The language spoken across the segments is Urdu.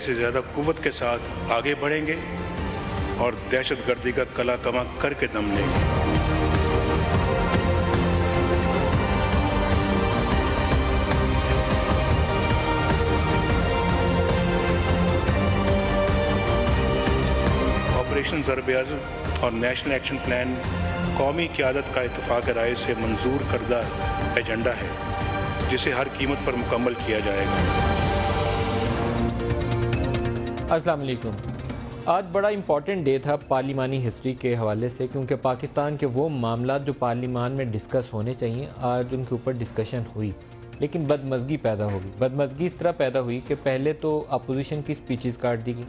سے زیادہ قوت کے ساتھ آگے بڑھیں گے اور دہشت گردی کا کلا کما کر کے دم لیں گے۔ آپریشن ضرب اعظم اور نیشنل ایکشن پلان قومی قیادت کا اتفاق رائے سے منظور کردہ ایجنڈا ہے جسے ہر قیمت پر مکمل کیا جائے گا۔ السلام علیکم۔ آج بڑا امپورٹنٹ ڈے تھا پارلیمانی ہسٹری کے حوالے سے، کیونکہ پاکستان کے وہ معاملات جو پارلیمان میں ڈسکس ہونے چاہیے آج ان کے اوپر ڈسکشن ہوئی، لیکن بدمزگی پیدا ہوگی۔ بدمزگی اس طرح پیدا ہوئی کہ پہلے تو اپوزیشن کی سپیچز کاٹ دی گئی،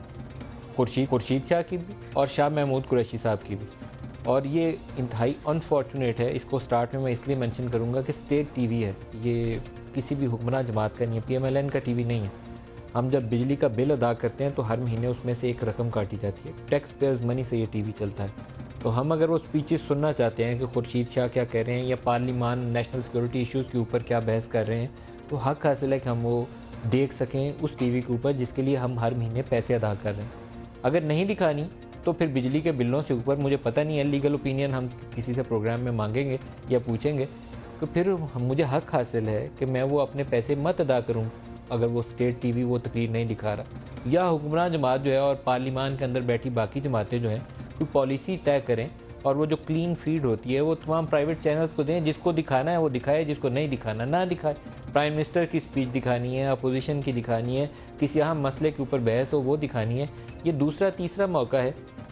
خورشید شاہ کی بھی اور شاہ محمود قریشی صاحب کی بھی، اور یہ انتہائی انفارچونیٹ ہے۔ اس کو سٹارٹ میں اس لیے مینشن کروں گا کہ اسٹیٹ ٹی وی ہے، یہ کسی بھی حکمراں جماعت کا نہیں ہے، پی ایم ایل این کا ٹی وی نہیں ہے۔ ہم جب بجلی کا بل ادا کرتے ہیں تو ہر مہینے اس میں سے ایک رقم کاٹی جاتی ہے، ٹیکس پیئرز منی سے یہ ٹی وی چلتا ہے۔ تو ہم اگر وہ سپیچز سننا چاہتے ہیں کہ خورشید شاہ کیا کہہ رہے ہیں یا پارلیمان نیشنل سیکورٹی ایشوز کے اوپر کیا بحث کر رہے ہیں، تو حق حاصل ہے کہ ہم وہ دیکھ سکیں اس ٹی وی کے اوپر جس کے لیے ہم ہر مہینے پیسے ادا کر رہے ہیں۔ اگر نہیں دکھانی تو پھر بجلی کے بلوں سے اوپر مجھے پتہ نہیں ہے، لیگل اوپینین ہم کسی سے پروگرام میں مانگیں گے یا پوچھیں گے، تو پھر مجھے حق حاصل ہے کہ میں وہ اپنے پیسے مت ادا کروں اگر وہ اسٹیٹ ٹی وی وہ تقریر نہیں دکھا رہا، یا حکمران جماعت جو ہے اور پارلیمان کے اندر بیٹھی باقی جماعتیں جو ہیں کوئی پالیسی طے کریں اور وہ جو کلین فیڈ ہوتی ہے وہ تمام پرائیویٹ چینلز کو دیں، جس کو دکھانا ہے وہ دکھائے، جس کو نہیں دکھانا نہ دکھائے۔ پرائم منسٹر کی سپیچ دکھانی ہے، اپوزیشن کی دکھانی ہے، کسی اہم مسئلے کے اوپر بحث ہو وہ دکھانی ہے۔ یہ دوسرا تیسرا موقع ہے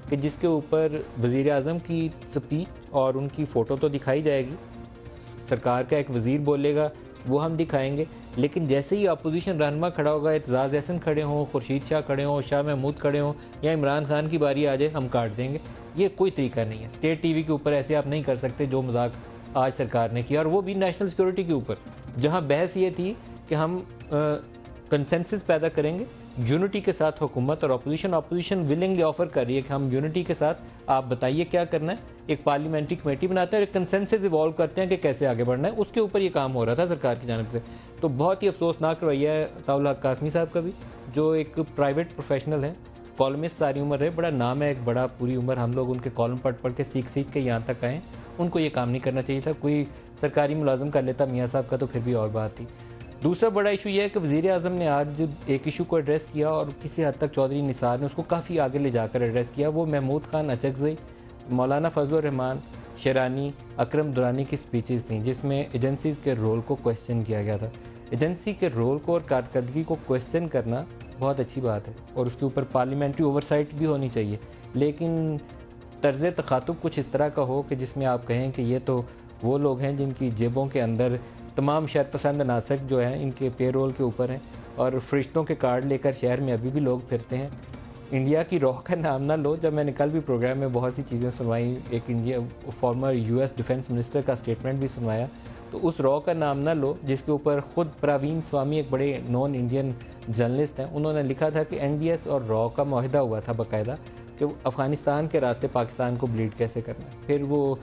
کہ جس کے اوپر وزیر اعظم کی سپیچ اور ان کی فوٹو تو دکھائی جائے گی، سرکار کا ایک وزیر بولے گا وہ ہم دکھائیں گے، لیکن جیسے ہی اپوزیشن رہنما کھڑا ہوگا، اعتزاز احسن کھڑے ہوں، خورشید شاہ کھڑے ہوں، شاہ محمود کھڑے ہوں یا عمران خان کی باری آ جائے، ہم کاٹ دیں گے۔ یہ کوئی طریقہ نہیں ہے، اسٹیٹ ٹی وی کے اوپر ایسے آپ نہیں کر سکتے جو مذاق آج سرکار نے کیا، اور وہ بھی نیشنل سیکورٹی کے اوپر، جہاں بحث یہ تھی کہ ہم کنسنسس پیدا کریں گے یونٹی کے ساتھ حکومت اور اپوزیشن ولنگلی آفر کر رہی ہے کہ ہم یونٹی کے ساتھ، آپ بتائیے کیا کرنا ہے، ایک پارلیمنٹری کمیٹی بناتے ہیں اور ایک کنسنسس ایوالو کرتے ہیں کہ کیسے آگے بڑھنا ہے، اس کے اوپر یہ کام ہو رہا تھا سرکار کی جانب سے۔ تو بہت ہی افسوسناک رویہ ہے عطاء اللہ قاسمی صاحب کا بھی، جو ایک پرائیویٹ پروفیشنل ہے، کالمسٹ ساری عمر ہے، بڑا نام ہے، ایک بڑا پوری عمر ہم لوگ ان کے کالم پڑھ کے سیکھ کے یہاں تک آئے ہیں، ان کو یہ کام نہیں کرنا چاہیے تھا۔ کوئی سرکاری ملازم کر لیتا میاں صاحب کا تو پھر بھی اور بات تھی۔ دوسرا بڑا ایشو یہ ہے کہ وزیر اعظم نے آج ایک ایشو کو ایڈریس کیا اور کسی حد تک چودھری نثار نے اس کو کافی آگے لے جا کر ایڈریس کیا، وہ محمود خان اچکزئی، مولانا فضل الرحمان شیرانی، اکرم درانی کی سپیچز تھیں، جس میں ایجنسیز کے رول کو کویسچن کیا گیا تھا۔ ایجنسی کے رول کو اور کارکردگی کو کویسچن کرنا بہت اچھی بات ہے اور اس کے اوپر پارلیمنٹری اوورسائٹ بھی ہونی چاہیے، لیکن طرز تخاطب کچھ اس طرح کا ہو کہ جس میں آپ کہیں کہ یہ تو وہ لوگ ہیں جن کی جیبوں کے اندر تمام شہر پسند عناصر جو ہیں ان کے پے رول کے اوپر ہیں اور فرشتوں کے کارڈ لے کر شہر میں ابھی بھی لوگ پھرتے ہیں۔ انڈیا کی رو کا نام نہ لو، جب میں نے کل بھی پروگرام میں بہت سی چیزیں سنوائی، ایک India former U S defence minister کا سٹیٹمنٹ بھی سنوایا، تو اس رو کا نام نہ لو جس کے اوپر خود پراوین سوامی ایک بڑے نان انڈین جرنلسٹ ہیں، انہوں نے لکھا تھا کہ این ڈی ایس اور رو کا معاہدہ ہوا تھا باقاعدہ کہ افغانستان کے راستے پاکستان کو بلیڈ کیسے کرنا ہے۔ پھر وہ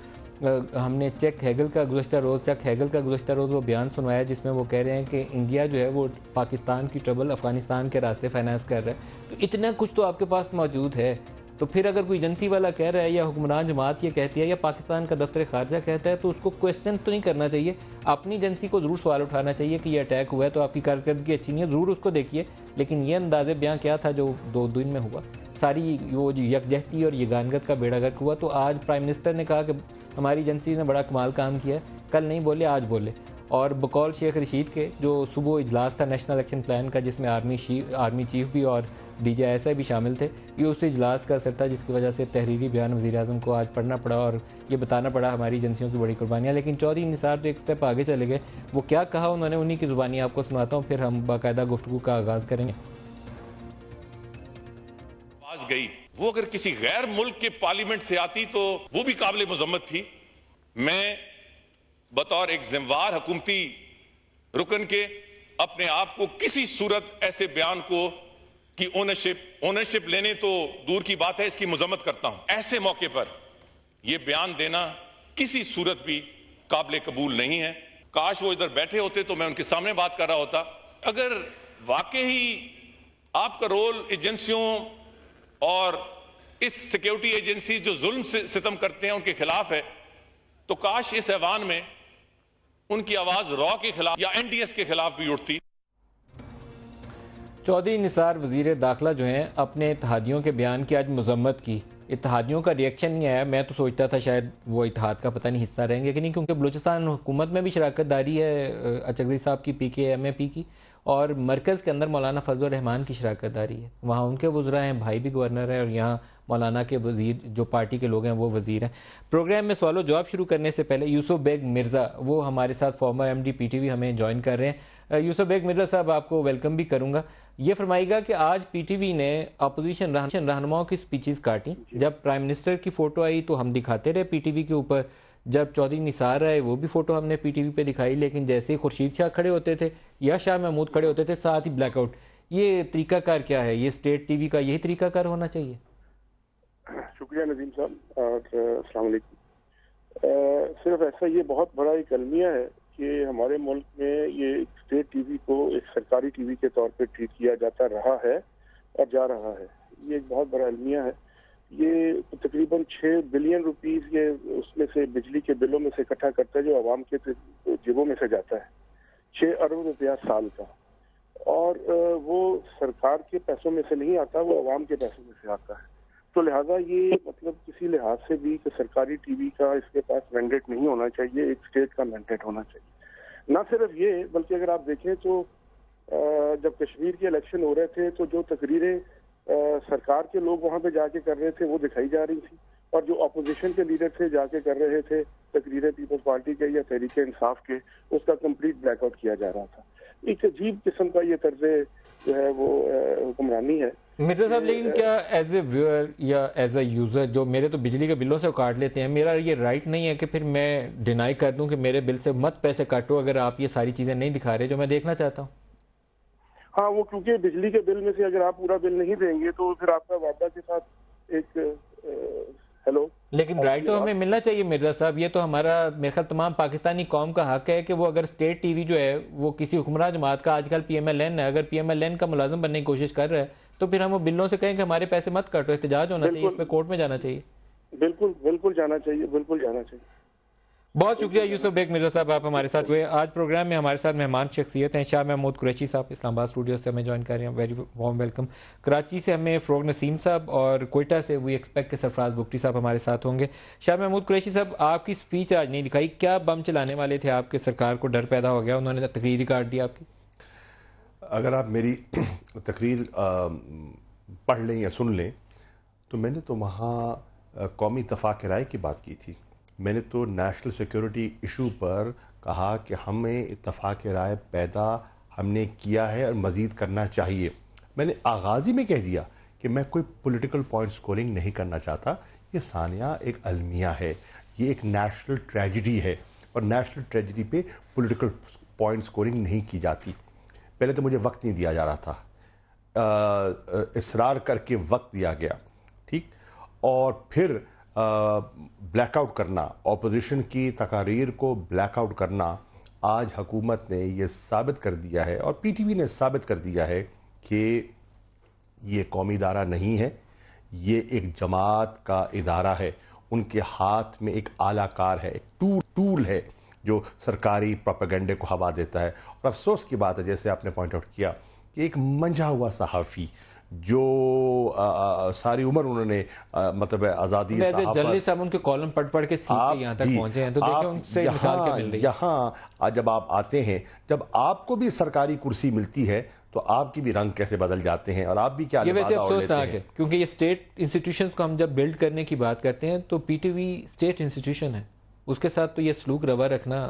ہم نے چیک ہیگل کا گزشتہ روز وہ بیان سنوایا جس میں وہ کہہ رہے ہیں کہ انڈیا جو ہے وہ پاکستان کی ٹربل افغانستان کے راستے فائنانس کر رہا ہے۔ تو اتنا کچھ تو آپ کے پاس موجود ہے، تو پھر اگر کوئی ایجنسی والا کہہ رہا ہے یا حکمران جماعت یہ کہتی ہے یا پاکستان کا دفتر خارجہ کہتا ہے تو اس کو کویسچن تو نہیں کرنا چاہیے، اپنی ایجنسی کو ضرور سوال اٹھانا چاہیے کہ یہ اٹیک ہوا ہے تو آپ کی کارکردگی اچھی نہیں ہے، ضرور اس کو دیکھیے، لیکن یہ انداز بیان کیا تھا جو 2 دن میں ہوا، ساری وہ یکجہتی اور یگانگت کا بیڑا غرق ہوا۔ تو آج پرائم منسٹر نے کہا کہ ہماری ایجنسی نے بڑا کمال کام کیا ہے، کل نہیں بولے آج بولے، اور بقول شیخ رشید کے جو صبح اجلاس تھا نیشنل ایکشن پلان کا جس میں آرمی چیف بھی اور ڈی جی ایس آئی بھی شامل تھے، یہ اس اجلاس کا اثر تھا جس کی وجہ سے تحریری بیان وزیر اعظم کو آج پڑھنا پڑا اور یہ بتانا پڑا ہماری ایجنسیوں کی بڑی قربانیاں۔ لیکن چودھری نثار تو ایک سٹیپ آگے چلے گئے، وہ کیا کہا انہوں نے انہی کی زبانی آپ کو سناتا ہوں، پھر ہم باقاعدہ گفتگو کا آغاز کریں گے۔ گئی وہ اگر کسی غیر ملک کے پارلیمنٹ سے آتی تو وہ بھی قابل مذمت تھی۔ میں بطور ایک ذمہ حکومتی رکن کے اپنے آپ کو کسی صورت ایسے بیان کو کی اونرشپ لینے تو دور کی بات ہے، اس کی مذمت کرتا ہوں۔ ایسے موقع پر یہ بیان دینا کسی صورت بھی قابل قبول نہیں ہے۔ کاش وہ ادھر بیٹھے ہوتے تو میں ان کے سامنے بات کر رہا ہوتا۔ اگر واقعی آپ کا رول ایجنسیوں اور اس سیکیورٹی ایجنسی جو ظلم سے ستم کرتے ہیں ان کے خلاف ہے، تو کاش اس ایوان میں ان کی آواز را کے خلاف یا این ڈی ایس کے خلاف بھی اٹھتی۔ چودھری نثار وزیر داخلہ جو ہیں اپنے اتحادیوں کے بیان کی آج مذمت کی، اتحادیوں کا ریئیکشن نہیں آیا۔ میں تو سوچتا تھا شاید وہ اتحاد کا پتہ نہیں حصہ رہیں گے کہ نہیں، کیونکہ بلوچستان حکومت میں بھی شراکت داری ہے اچکزئی صاحب کی، پی کے ایم اے پی کی، اور مرکز کے اندر مولانا فضل الرحمان کی شراکت داری ہے، وہاں ان کے وزراء ہیں، بھائی بھی گورنر ہیں، اور یہاں مولانا کے وزیر جو پارٹی کے لوگ ہیں وہ وزیر ہیں۔ پروگرام میں سوال و جواب شروع کرنے سے پہلے یوسف بیگ مرزا، وہ ہمارے ساتھ former M D P T V ہمیں جوائن کر رہے ہیں۔ یوسف بیگ مرزا صاحب، آپ کو ویلکم بھی کروں گا۔ یہ فرمائیے گا کہ آج پی ٹی وی نے اپوزیشن رہنماؤں کی سپیچز کاٹیں، جب پرائم منسٹر کی فوٹو آئی تو ہم دکھاتے رہے پی ٹی وی کے اوپر، جب چودھری نثار آئے وہ بھی فوٹو ہم نے پی ٹی وی پہ دکھائی، لیکن جیسے ہی خورشید شاہ کھڑے ہوتے تھے یا شاہ محمود کھڑے ہوتے تھے ساتھ ہی بلیک آؤٹ۔ یہ طریقہ کار کیا ہے؟ یہ اسٹیٹ ٹی وی کا یہی طریقہ کار ہونا چاہیے؟ شکریہ ندیم صاحب، اور السلام علیکم۔ صرف ایسا، یہ بہت بڑا ایک المیہ ہے کہ ہمارے ملک میں یہ اسٹیٹ ٹی وی کو ایک سرکاری ٹی وی کے طور پہ ٹریٹ کیا جاتا رہا ہے اور جا رہا ہے۔ یہ ایک بہت بڑا المیہ ہے۔ یہ تقریباً 6 بلین روپیز یہ اس میں سے بجلی کے بلوں میں سے اکٹھا کرتا ہے جو عوام کے جیبوں میں سے جاتا ہے، 6 ارب روپیہ سال کا، اور وہ سرکار کے پیسوں میں سے نہیں آتا، وہ عوام کے پیسوں میں سے آتا ہے۔ تو لہٰذا یہ مطلب کسی لحاظ سے بھی کہ سرکاری ٹی وی کا اس کے پاس مینڈیٹ نہیں ہونا چاہیے، ایک اسٹیٹ کا مینڈیٹ ہونا چاہیے۔ نہ صرف یہ، بلکہ اگر آپ دیکھیں تو جب کشمیر کے الیکشن ہو رہے تھے تو جو تقریریں سرکار کے لوگ وہاں پہ جا کے کر رہے تھے وہ دکھائی جا رہی تھی، اور جو اپوزیشن کے لیڈر تھے جا کے کر رہے تھے تقریریں پیپلز پارٹی کے یا تحریک انصاف کے، اس کا کمپلیٹ بلیک آؤٹ کیا جا رہا تھا۔ ایک عجیب قسم کا یہ طرز جو ہے وہ حکمرانی ہے۔ مرزا صاحب، لیکن کیا ایز اے ویور یا ایز اے یوزر جو میرے تو بجلی کے بلوں سے کاٹ لیتے ہیں، میرا یہ رائٹ نہیں ہے کہ پھر میں ڈینائی کر دوں کہ میرے بل سے مت پیسے کاٹو اگر آپ یہ ساری چیزیں نہیں دکھا رہے جو میں دیکھنا چاہتا ہوں؟ ہاں، وہ کیونکہ بجلی کے بل میں سے اگر آپ پورا بل نہیں دیں گے تو پھر آپ کا وعدہ کے ساتھ ایک لیکن رائٹ تو ہمیں ملنا چاہیے مرزا صاحب۔ یہ تو ہمارا میرے خیال تمام پاکستانی قوم کا حق ہے کہ وہ اگر اسٹیٹ ٹی وی جو ہے وہ کسی حکمراں جماعت کا، آج کل پی ایم ایل این ہے، اگر پی ایم ایل این کا ملازم بننے کی کوشش کر رہا ہے تو پھر ہم وہ بلوں سے کہیں کہ ہمارے پیسے مت کاٹو، احتجاج ہونا چاہیے، اس پہ کورٹ میں جانا چاہیے۔ بالکل جانا چاہیے، بالکل جانا چاہیے۔ بہت شکریہ یوسف بیگ مرزا صاحب، آپ ہمارے ساتھ ہوئے۔ آج پروگرام میں ہمارے ساتھ مہمان شخصیت ہیں شاہ محمود قریشی صاحب، اسلام آباد اسٹوڈیو سے ہمیں جوائن کر رہے ہیں، ویری وارم ویلکم۔ کراچی سے ہمیں فروغ نسیم صاحب، اور کوئٹہ سے وی ایکسپیکٹ کے سرفراز بگٹی صاحب ہمارے ساتھ ہوں گے۔ شاہ محمود قریشی صاحب، آپ کی سپیچ آج نہیں دکھائی، کیا بم چلانے والے تھے آپ کے؟ سرکار کو ڈر پیدا ہو گیا، انہوں نے تقریر کاٹ دی آپ کی؟ اگر آپ میری تقریر پڑھ لیں یا سن لیں تو میں نے تو وہاں قومی اتفاق رائے کی بات کی تھی۔ میں نے تو نیشنل سیکیورٹی ایشو پر کہا کہ ہمیں اتفاق رائے پیدا ہم نے کیا ہے اور مزید کرنا چاہیے۔ میں نے آغاز ہی میں کہہ دیا کہ میں کوئی پولیٹیکل پوائنٹ سکورنگ نہیں کرنا چاہتا، یہ ثانیہ ایک المیہ ہے، یہ ایک نیشنل ٹریجڈی ہے، اور نیشنل ٹریجڈی پہ پولیٹیکل پوائنٹ سکورنگ نہیں کی جاتی۔ پہلے تو مجھے وقت نہیں دیا جا رہا تھا، اصرار کر کے وقت دیا گیا، ٹھیک، اور پھر بلیک آؤٹ کرنا، اپوزیشن کی تقاریر کو بلیک آؤٹ کرنا۔ آج حکومت نے یہ ثابت کر دیا ہے اور پی ٹی وی نے ثابت کر دیا ہے کہ یہ قومی ادارہ نہیں ہے، یہ ایک جماعت کا ادارہ ہے۔ ان کے ہاتھ میں ایک آلہ کار ہے، ایک ٹول ہے جو سرکاری پروپیگنڈے کو ہوا دیتا ہے۔ اور افسوس کی بات ہے، جیسے آپ نے پوائنٹ آؤٹ کیا، کہ ایک منجھا ہوا صحافی جو ساری عمر انہوں نے مطلب آزادی جرنلسٹ صاحب ان کے کالم پڑھ کے سیکھ کے یہاں تک پہنچے ہیں، تو دیکھیں ان سے مثال کیا مل رہی ہے۔ یہاں جب آپ آتے ہیں، جب آپ کو بھی سرکاری کرسی ملتی ہے تو آپ کی بھی رنگ کیسے بدل جاتے ہیں اور آپ بھی کیا یہ ویسے افسوسناک ہے، کیونکہ یہ اسٹیٹ انسٹیٹیوشنز کو ہم جب بلڈ کرنے کی بات کرتے ہیں تو پی ٹی وی اسٹیٹ انسٹیٹیوشن ہے، اس کے ساتھ تو یہ سلوک روا رکھنا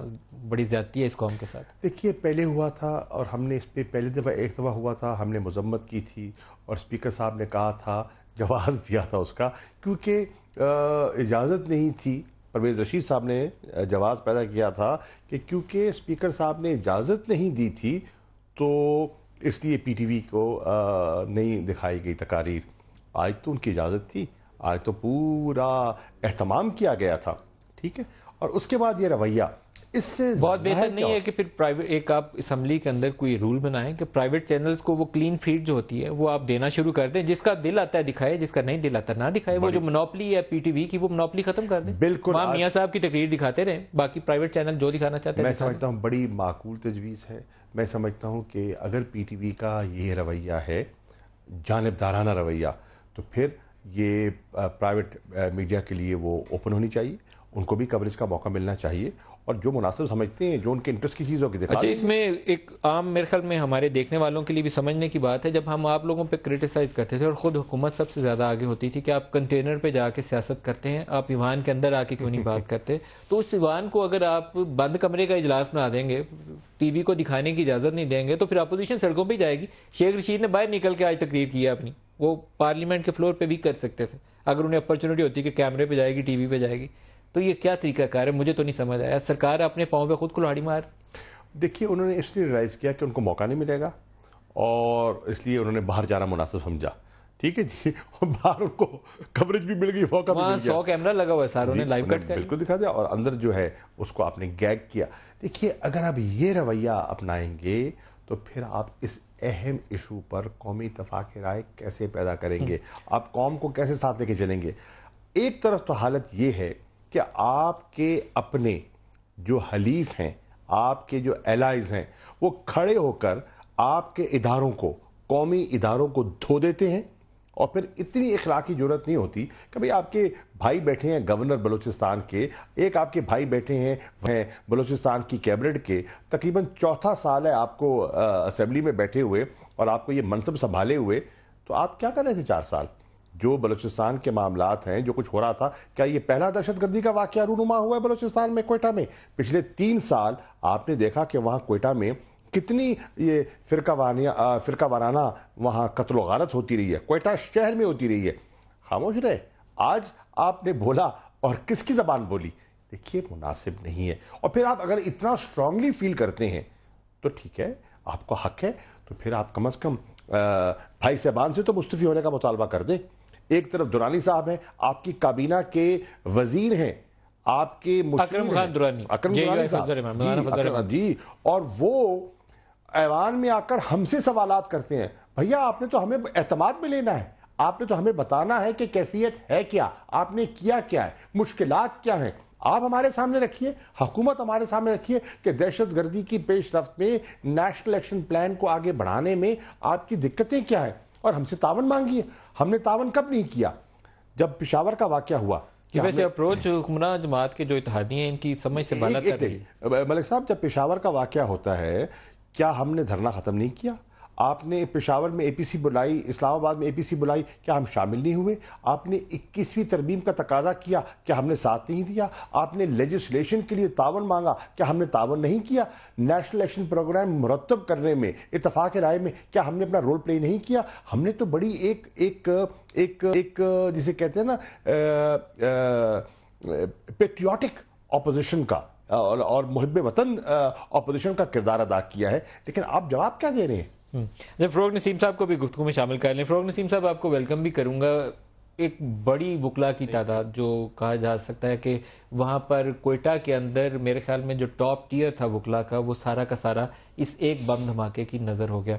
بڑی زیادتی ہے اس قوم کے ساتھ۔ دیکھیے، پہلے ہوا تھا اور ہم نے اس پہ پہلی دفعہ ایک دفعہ ہوا تھا، ہم نے مذمت کی تھی اور اسپیکر صاحب نے کہا تھا، جواز دیا تھا اس کا، کیونکہ اجازت نہیں تھی۔ پرویز رشید صاحب نے جواز پیدا کیا تھا کہ کیونکہ اسپیکر صاحب نے اجازت نہیں دی تھی تو اس لیے پی ٹی وی کو نہیں دکھائی گئی تقاریر۔ آج تو ان کی اجازت تھی، آج تو پورا اہتمام کیا گیا تھا، ٹھیک ہے۔ اور اس کے بعد یہ رویہ، اس سے بہت بہتر نہیں ہے کہ پھر پرائیویٹ ایک آپ اسمبلی کے اندر کوئی رول بنائیں کہ پرائیویٹ چینلز کو وہ کلین فیڈ جو ہوتی ہے وہ آپ دینا شروع کر دیں, جس کا دل آتا ہے دکھائے, جس کا نہیں دل آتا نہ دکھائے. وہ جو منوپلی ہے پی ٹی وی کی وہ منوپلی ختم کر دیں. بالکل وہاں میاں صاحب کی تقریر دکھاتے رہیں, باقی پرائیویٹ چینل جو دکھانا چاہتے ہیں. میں سمجھتا ہوں بڑی معقول تجویز ہے. میں سمجھتا ہوں کہ اگر پی ٹی وی کا یہ رویہ ہے جانبدارانہ رویہ, تو پھر یہ پرائیویٹ میڈیا کے لیے وہ اوپن ہونی چاہیے, ان کو بھی کوریج کا موقع ملنا چاہیے, اور جو مناسب سمجھتے ہیں, جو ان کے انٹرسٹ کی چیزوں کی دکھا. اچھا, اس میں ایک عام میرے خیال میں ہمارے دیکھنے والوں کے لیے بھی سمجھنے کی بات ہے, جب ہم آپ لوگوں پہ کرٹیسائز کرتے تھے اور خود حکومت سب سے زیادہ آگے ہوتی تھی کہ آپ کنٹینر پہ جا کے سیاست کرتے ہیں, آپ ایوان کے اندر آ کے کیوں نہیں بات کرتے, تو اس ایوان کو اگر آپ بند کمرے کا اجلاس بنا دیں گے, ٹی وی کو دکھانے کی اجازت نہیں دیں گے, تو پھر اپوزیشن سڑکوں پہ جائے گی. شیخ رشید نے باہر نکل کے آج تقریر کی ہے اپنی, وہ پارلیمنٹ کے فلور پہ بھی کر سکتے تھے اگر انہیں اپرچونٹی ہوتی کہ کیمرے پہ جائے گی, ٹی وی پہ جائے گی. تو یہ کیا طریقہ کار ہے, مجھے تو نہیں سمجھ آیا. سرکار اپنے پاؤں پہ خود کلہاڑی مار. دیکھیے, انہوں نے اس لیے ریلائز کیا کہ ان کو موقع نہیں ملے گا, اور اس لیے انہوں نے باہر جانا مناسب سمجھا. ٹھیک ہے جی, باہر ان کو کوریج بھی مل گئی, موقع بھی مل گیا. 100 کیمرہ لگا ہوا ہے ساروں نے لائیو کٹ کر بالکل دکھا دیا, اور اندر جو ہے اس کو آپ نے گیگ کیا. دیکھیے, اگر آپ یہ رویہ اپنائیں گے تو پھر آپ اس اہم ایشو پر قومی اتفاق رائے کیسے پیدا کریں گے, آپ قوم کو کیسے ساتھ لے کے چلیں گے. ایک طرف تو حالت یہ ہے کہ آپ کے اپنے جو حلیف ہیں, آپ کے جو الائز ہیں, وہ کھڑے ہو کر آپ کے اداروں کو, قومی اداروں کو دھو دیتے ہیں, اور پھر اتنی اخلاقی جرات نہیں ہوتی کہ بھئی آپ کے بھائی بیٹھے ہیں گورنر بلوچستان کے, ایک آپ کے بھائی بیٹھے ہیں بلوچستان کی کیبنٹ کے, تقریباً 4تھا سال ہے آپ کو اسمبلی میں بیٹھے ہوئے اور آپ کو یہ منصب سنبھالے ہوئے, تو آپ کیا کر رہے تھے 4 سال؟ جو بلوچستان کے معاملات ہیں, جو کچھ ہو رہا تھا, کیا یہ پہلا دہشت گردی کا واقعہ رونما ہوا ہے بلوچستان میں, کوئٹہ میں؟ پچھلے 3 سال آپ نے دیکھا کہ وہاں کوئٹہ میں کتنی یہ فرقہ وارانہ وہاں قتل و غارت ہوتی رہی ہے, کوئٹہ شہر میں ہوتی رہی ہے. خاموش رہے. آج آپ نے بولا, اور کس کی زبان بولی؟ دیکھیے, مناسب نہیں ہے. اور پھر آپ اگر اتنا اسٹرانگلی فیل کرتے ہیں تو ٹھیک ہے, آپ کو حق ہے, تو پھر آپ کم از کم بھائی صاحبان سے تو مستعفی ہونے کا مطالبہ کر دیں. ایک طرف درانی صاحب ہیں, آپ کی کابینہ کے وزیر ہیں, آپ کے اکرم خان درانی, جی, اور وہ ایوان میں آ کر ہم سے سوالات کرتے ہیں. بھیا, آپ نے تو ہمیں اعتماد میں لینا ہے, آپ نے تو ہمیں بتانا ہے کہ کیفیت ہے کیا, آپ نے کیا کیا ہے, مشکلات کیا ہیں, آپ ہمارے سامنے رکھیے, حکومت ہمارے سامنے رکھیے کہ دہشت گردی کی پیش رفت میں, نیشنل ایکشن پلان کو آگے بڑھانے میں آپ کی دقتیں کیا ہیں, اور ہم سے تعاون مانگیے. ہم نے تعاون کب نہیں کیا؟ جب پشاور کا واقعہ ہوا. ویسے اپروچ حکمراں جماعت کے جو اتحادی ہیں ان کی سمجھ سے بالا تر رہی. ملک صاحب, جب پشاور کا واقعہ ہوتا ہے, کیا ہم نے دھرنا ختم نہیں کیا؟ آپ نے پشاور میں اے پی سی بلائی, اسلام آباد میں اے پی سی بلائی, کیا ہم شامل نہیں ہوئے؟ آپ نے 21ویں ترمیم کا تقاضا کیا, کیا ہم نے ساتھ نہیں دیا؟ آپ نے لیجسلیشن کے لیے تعاون مانگا, کیا ہم نے تعاون نہیں کیا؟ نیشنل ایکشن پروگرام مرتب کرنے میں, اتفاق رائے میں, کیا ہم نے اپنا رول پلے نہیں کیا؟ ہم نے تو بڑی ایک جسے کہتے ہیں نا پیٹریوٹک اپوزیشن کا اور محب وطن اپوزیشن کا کردار ادا کیا ہے. لیکن آپ جواب کیا دے رہے ہیں؟ فروغ نسیم صاحب کو بھی گفتگو میں شامل کر لیں. فروغ نسیم صاحب, آپ کو ویلکم بھی کروں گا. ایک بڑی وکلا کی تعداد, جو کہا جا سکتا ہے کہ وہاں پر کوئٹہ کے اندر میرے خیال میں جو ٹاپ ٹیئر تھا وکلا کا, وہ سارا کا سارا اس ایک بم دھماکے کی نظر ہو گیا.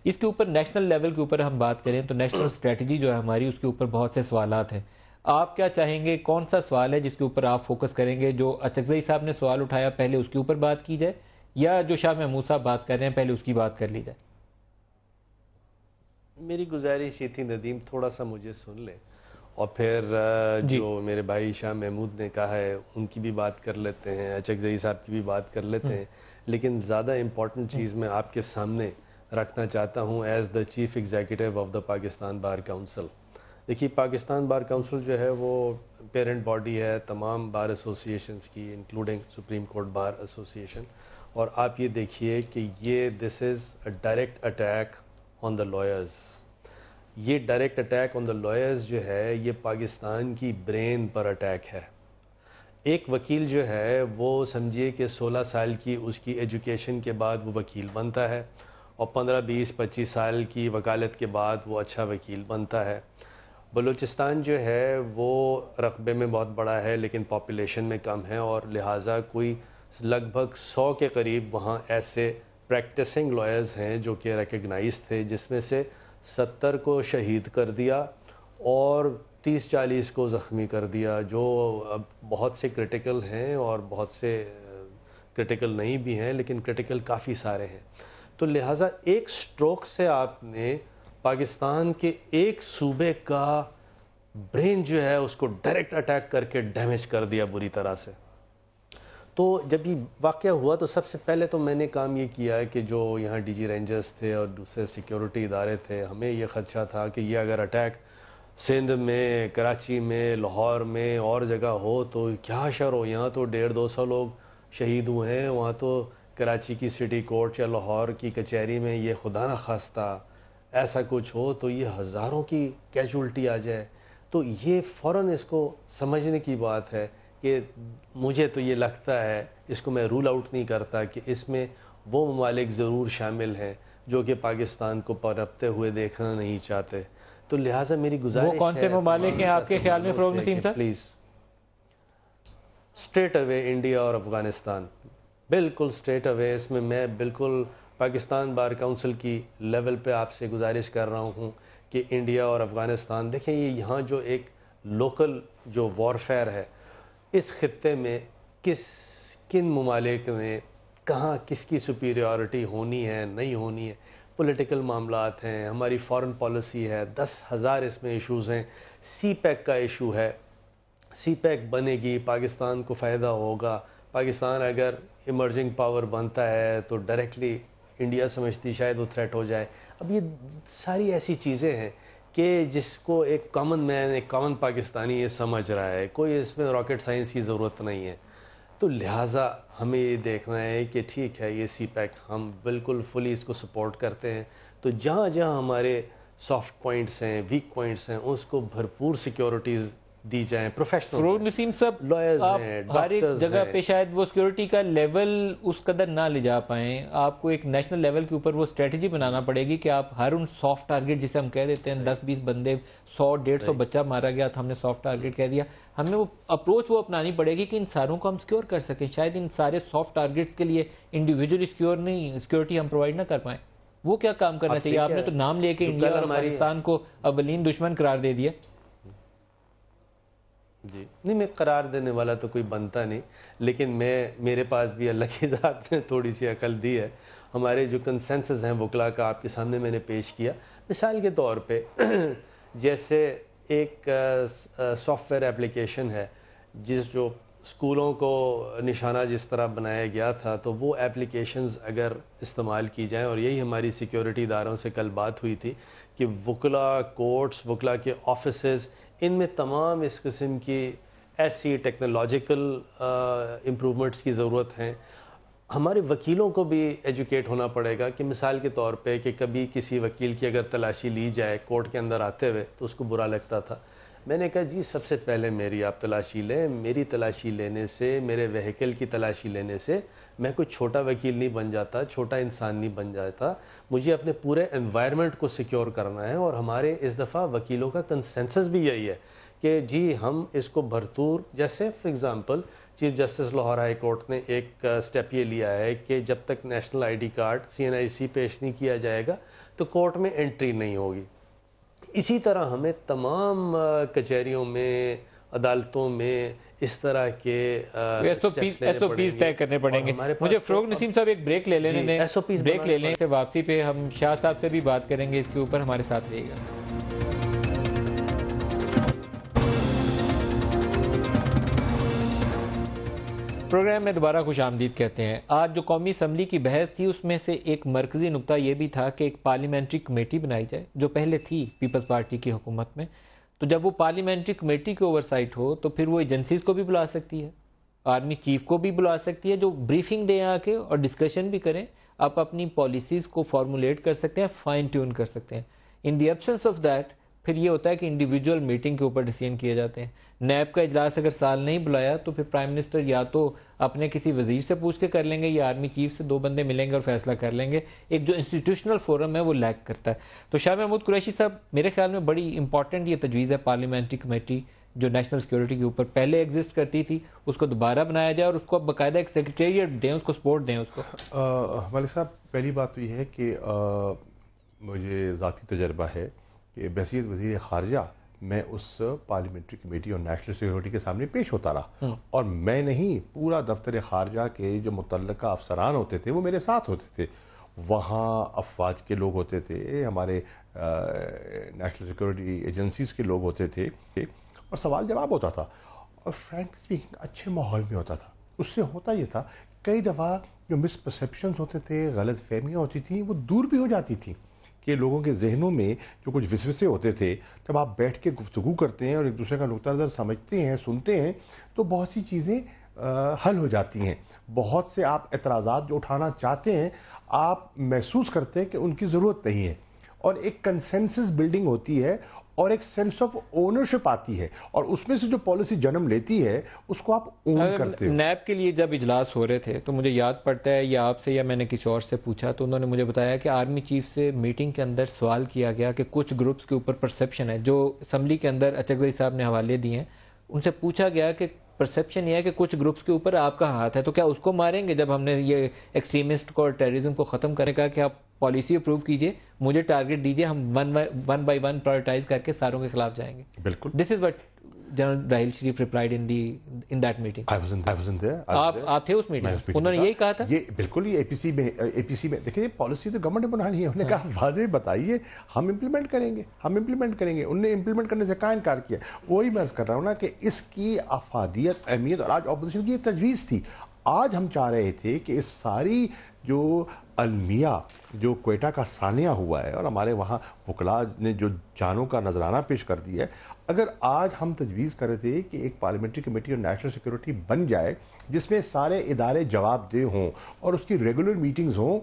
اس کے اوپر نیشنل لیول کے اوپر ہم بات کریں تو نیشنل اسٹریٹجی جو ہے ہماری, اس کے اوپر بہت سے سوالات ہیں. آپ کیا چاہیں گے, کون سا سوال ہے جس کے اوپر آپ فوکس کریں گے؟ جو اچکزئی صاحب نے سوال اٹھایا پہلے اس کے اوپر بات کی جائے, یا جو شاہ محمود صاحب بات کر رہے ہیں پہلے اس کی بات کر لی جائے؟ میری گزارش یہ تھی ندیم, تھوڑا سا مجھے سن لیں, اور پھر جو میرے بھائی شاہ محمود نے کہا ہے ان کی بھی بات کر لیتے ہیں, اچکزئی صاحب کی بھی بات کر لیتے ہیں. لیکن زیادہ امپورٹنٹ چیز میں آپ کے سامنے رکھنا چاہتا ہوں as the chief executive of the Pakistan bar council. دیکھیے, پاکستان بار کونسل جو ہے وہ پیرنٹ باڈی ہے تمام بار ایسوسیشنز کی, including supreme court bar association. اور آپ یہ دیکھیے کہ یہ this is a direct attack on the lawyers. یہ direct attack on the lawyers جو ہے, یہ پاکستان کی برین پر اٹیک ہے. ایک وکیل جو ہے وہ سمجھیے کہ 16 سال کی اس کی ایجوکیشن کے بعد وہ وکیل بنتا ہے, اور 15, 20, 25 سال کی وکالت کے بعد وہ اچھا وکیل بنتا ہے. بلوچستان جو ہے وہ رقبے میں بہت بڑا ہے لیکن پاپولیشن میں کم ہے, اور لہٰذا کوئی لگ بھگ 100 کے قریب وہاں ایسے پریکٹسنگ لائرز ہیں جو کہ ریکگنائز تھے، جس میں سے 70 کو شہید کر دیا اور 30-40 کو زخمی کر دیا، جو اب بہت سے کرٹیکل ہیں اور بہت سے کرٹیکل نہیں بھی ہیں، لیکن کرٹیکل کافی سارے ہیں۔ تو لہٰذا ایک سٹروک سے آپ نے پاکستان کے ایک صوبے کا برین جو ہے اس کو ڈائریکٹ اٹیک کر کے ڈیمیج کر دیا بری طرح سے۔ تو جب یہ واقعہ ہوا تو سب سے پہلے تو میں نے کام یہ کیا کہ جو یہاں ڈی جی رینجرز تھے اور دوسرے سیکیورٹی ادارے تھے، ہمیں یہ خدشہ تھا کہ یہ اگر اٹیک سندھ میں، کراچی میں، لاہور میں اور جگہ ہو تو کیا شر ہو، یہاں تو 150-200 لوگ شہید ہوئے ہیں، وہاں تو کراچی کی سٹی کورٹ یا لاہور کی کچہری میں یہ خدا نہ خواستہ ایسا کچھ ہو تو یہ ہزاروں کی کیجولٹی آ جائے۔ تو یہ فوراً اس کو سمجھنے کی بات ہے کہ مجھے تو یہ لگتا ہے، اس کو میں رول آؤٹ نہیں کرتا کہ اس میں وہ ممالک ضرور شامل ہیں جو کہ پاکستان کو پنپتے ہوئے دیکھنا نہیں چاہتے۔ تو لہٰذا میری گزارش ہے، وہ کون سے ممالک ہیں آپ کے خیال میں فروغ نسیم صاحب؟ پلیز اسٹریٹ اوے انڈیا اور افغانستان، بالکل اسٹریٹ اوے۔ اس میں میں بالکل پاکستان بار کونسل کی لیول پہ آپ سے گزارش کر رہا ہوں کہ انڈیا اور افغانستان دیکھیں، یہ یہاں جو ایک لوکل جو وارفیئر ہے اس خطے میں کن ممالک میں کہاں کس کی سپیریورٹی ہونی ہے نہیں ہونی ہے، پولیٹیکل معاملات ہیں، ہماری فارن پالیسی ہے، 10,000 اس میں ایشوز ہیں۔ سی پیک کا ایشو ہے، سی پیک بنے گی، پاکستان کو فائدہ ہوگا۔ پاکستان اگر ایمرجنگ پاور بنتا ہے تو ڈائریکٹلی انڈیا سمجھتی شاید وہ تھریٹ ہو جائے۔ اب یہ ساری ایسی چیزیں ہیں کہ جس کو ایک کامن مین، ایک کامن پاکستانی یہ سمجھ رہا ہے، کوئی اس میں راکٹ سائنس کی ضرورت نہیں ہے۔ تو لہٰذا ہمیں یہ دیکھنا ہے کہ ٹھیک ہے، یہ سی پیک ہم بالکل فلی اس کو سپورٹ کرتے ہیں، تو جہاں جہاں ہمارے سافٹ پوائنٹس ہیں، ویک پوائنٹس ہیں، اس کو بھرپور سیکیورٹیز دی جائیں۔ پروفیشنل فروغ نسیم صاحب، آپ ہر ایک جگہ پہ شاید وہ سیکیورٹی کا لیول اس قدر نہ لے جا پائیں، آپ کو ایک نیشنل لیول کے اوپر وہ اسٹریٹجی بنانا پڑے گی کہ آپ ہر ان سافٹ ٹارگیٹ جسے ہم کہہ دیتے ہیں 10-20 بندے 100-150 بچہ مارا گیا تو ہم نے سافٹ ٹارگیٹ کہہ دیا، ہمیں وہ اپروچ وہ اپنانی پڑے گی کہ ان ساروں کو ہم سیکیور کر سکیں۔ شاید ان سارے سافٹ ٹارگیٹس کے لیے انڈیویجولی سیکیورٹی ہم پرووائڈ نہ کر پائیں، وہ کیا کام کرنا چاہیے؟ آپ نے تو نام لے کے انڈیا اور افغانستان کو اولین دشمن قرار دے دیا۔ جی نہیں، میں قرار دینے والا تو کوئی بنتا نہیں، لیکن میرے پاس بھی اللہ کی ذات نے تھوڑی سی عقل دی ہے۔ ہمارے جو کنسنسس ہیں وکلا کا آپ کے سامنے میں نے پیش کیا۔ مثال کے طور پہ جیسے ایک سافٹ ویئر اپلیکیشن ہے جو اسکولوں کو نشانہ جس طرح بنایا گیا تھا، تو وہ اپلیکیشنز اگر استعمال کی جائیں، اور یہی ہماری سیکیورٹی اداروں سے کل بات ہوئی تھی کہ وکلا کورٹس، وکلا کے آفیسز، ان میں تمام اس قسم کی ایسی ٹیکنالوجیکل امپرومنٹس کی ضرورت ہیں۔ ہمارے وکیلوں کو بھی ایجوکیٹ ہونا پڑے گا کہ مثال کے طور پہ کہ کبھی کسی وکیل کی اگر تلاشی لی جائے کورٹ کے اندر آتے ہوئے تو اس کو برا لگتا تھا۔ میں نے کہا جی سب سے پہلے میری آپ تلاشی لیں، میری تلاشی لینے سے، میرے وہیکل کی تلاشی لینے سے میں کوئی چھوٹا وکیل نہیں بن جاتا، چھوٹا انسان نہیں بن جاتا، مجھے اپنے پورے انوائرمنٹ کو سیکیور کرنا ہے۔ اور ہمارے اس دفعہ وکیلوں کا کنسنسس بھی یہی ہے کہ جی ہم اس کو بھرپور، جیسے for example chief justice Lahore high court نے ایک سٹیپ یہ لیا ہے کہ جب تک national I D card CNIC پیش نہیں کیا جائے گا تو کورٹ میں انٹری نہیں ہوگی۔ اسی طرح ہمیں تمام کچہریوں میں، عدالتوں میں اس طرح کے SOPs طے کرنے پڑیں گے۔ مجھے فروغ نسیم صاحب ایک بریک لے لینے دیں، بریک لے لیں، واپسی پہ ہم شاہ صاحب سے بھی بات کریں گے اس کے اوپر، ہمارے ساتھ رہیے گا۔ پروگرام میں دوبارہ خوش آمدید کہتے ہیں۔ آج جو قومی اسمبلی کی بحث تھی اس میں سے ایک مرکزی نقطہ یہ بھی تھا کہ ایک پارلیمنٹری کمیٹی بنائی جائے، جو پہلے تھی پیپلز پارٹی کی حکومت میں۔ تو جب وہ پارلیمنٹری کمیٹی کی اوورسائٹ ہو تو پھر وہ ایجنسیز کو بھی بلا سکتی ہے، آرمی چیف کو بھی بلا سکتی ہے، جو بریفنگ دیں آ کے اور ڈسکشن بھی کریں، آپ اپنی پالیسیز کو فارمولیٹ کر سکتے ہیں، فائن ٹیون کر سکتے ہیں۔ ان دی ایبسنس آف دیٹ پھر یہ ہوتا ہے کہ انڈیویجول میٹنگ کے اوپر ڈیسیژن کیے جاتے ہیں۔ نیب کا اجلاس اگر سال نہیں بلایا تو پھر پرائم منسٹر یا تو اپنے کسی وزیر سے پوچھ کے کر لیں گے یا آرمی چیف سے 2 بندے ملیں گے اور فیصلہ کر لیں گے۔ ایک جو انسٹیٹیوشنل فورم ہے وہ لیک کرتا ہے۔ تو شاہ محمود قریشی صاحب، میرے خیال میں بڑی امپورٹنٹ یہ تجویز ہے پارلیمنٹری کمیٹی جو نیشنل سیکورٹی کے اوپر پہلے ایگزسٹ کرتی تھی اس کو دوبارہ بنایا جائے اور اس کو باقاعدہ ایک سیکریٹریٹ دیں, اس کو سپورٹ دیں اس کو. ملک صاحب, پہلی بات تو یہ ہے کہ مجھے ذاتی تجربہ ہے کہ بحیثیت وزیر خارجہ میں اس پارلیمنٹری کمیٹی اور نیشنل سیکورٹی کے سامنے پیش ہوتا رہا, اور میں نہیں, پورا دفتر خارجہ کے جو متعلقہ افسران ہوتے تھے وہ میرے ساتھ ہوتے تھے. وہاں افواج کے لوگ ہوتے تھے, ہمارے نیشنل سیکورٹی ایجنسیز کے لوگ ہوتے تھے, اور سوال جواب ہوتا تھا, اور فرینک اسپیکنگ اچھے ماحول میں ہوتا تھا. اس سے ہوتا یہ تھا کئی دفعہ جو مس پرسیپشنز ہوتے تھے, غلط فہمیاں ہوتی تھیں, وہ دور بھی ہو جاتی تھیں کہ لوگوں کے ذہنوں میں جو کچھ وسوسے ہوتے تھے, جب آپ بیٹھ کے گفتگو کرتے ہیں اور ایک دوسرے کا نقطہ نظر سمجھتے ہیں, سنتے ہیں, تو بہت سی چیزیں حل ہو جاتی ہیں. بہت سے آپ اعتراضات جو اٹھانا چاہتے ہیں آپ محسوس کرتے ہیں کہ ان کی ضرورت نہیں ہے, اور ایک کنسنسس بلڈنگ ہوتی ہے اور ایک سینس آف اونرشپ آتی ہے, اور اس میں سے جو پالیسی جنم لیتی ہے اس کو آپ اون کرتے ہو. نیب کے لیے جب اجلاس ہو رہے تھے تو مجھے یاد پڑتا ہے, یا آپ سے یا میں نے کسی اور سے پوچھا, تو انہوں نے مجھے بتایا کہ آرمی چیف سے میٹنگ کے اندر سوال کیا گیا کہ کچھ گروپس کے اوپر پرسیپشن ہے, جو اسمبلی کے اندر اچکزئی صاحب نے حوالے دیے ہیں, ان سے پوچھا گیا کہ پرسیپشن یہ ہے کہ کچھ گروپس کے اوپر آپ کا ہاتھ ہے, تو کیا اس کو ماریں گے جب ہم نے یہ ایکسٹریمسٹ کو اور ٹیررزم کو ختم کرنے کا, کہ آپ پالیسی اپروو کیجئے, مجھے ٹارگٹ دیجئے, ہم ون بائی ون پرائورٹائز کر کے ساروں کے خلاف جائیں گے. بالکل, this is what General Raheel Sharif replied in that meeting. آپ تھے اس میٹنگ, انہوں نے یہی کہا تھا. یہ بالکل ہی اے پی سی میں دیکھیں, پالیسی تو گورنمنٹ نے بنانی ہے, انہوں نے کہا واضح بتائیے, ہم امپلیمنٹ کریں گے, ہم امپلیمنٹ کریں گے. انہوں نے امپلیمنٹ کرنے سے کہاں انکار کیا؟ وہی میں کر رہا ہوں نا کہ اس کی افادیت, اہمیت, اور آج اپوزیشن کی یہ تجویز تھی. آج ہم چاہ رہے تھے کہ اس ساری جو المیہ جو کوئٹہ کا سانحہ ہوا ہے, اور ہمارے وہاں وکلاء نے جو جانوں کا نذرانہ پیش کر دیا ہے, اگر آج ہم تجویز کر رہے تھے کہ ایک پارلیمنٹری کمیٹی اور نیشنل سیکورٹی بن جائے جس میں سارے ادارے جواب دہ ہوں اور اس کی ریگولر میٹنگز ہوں,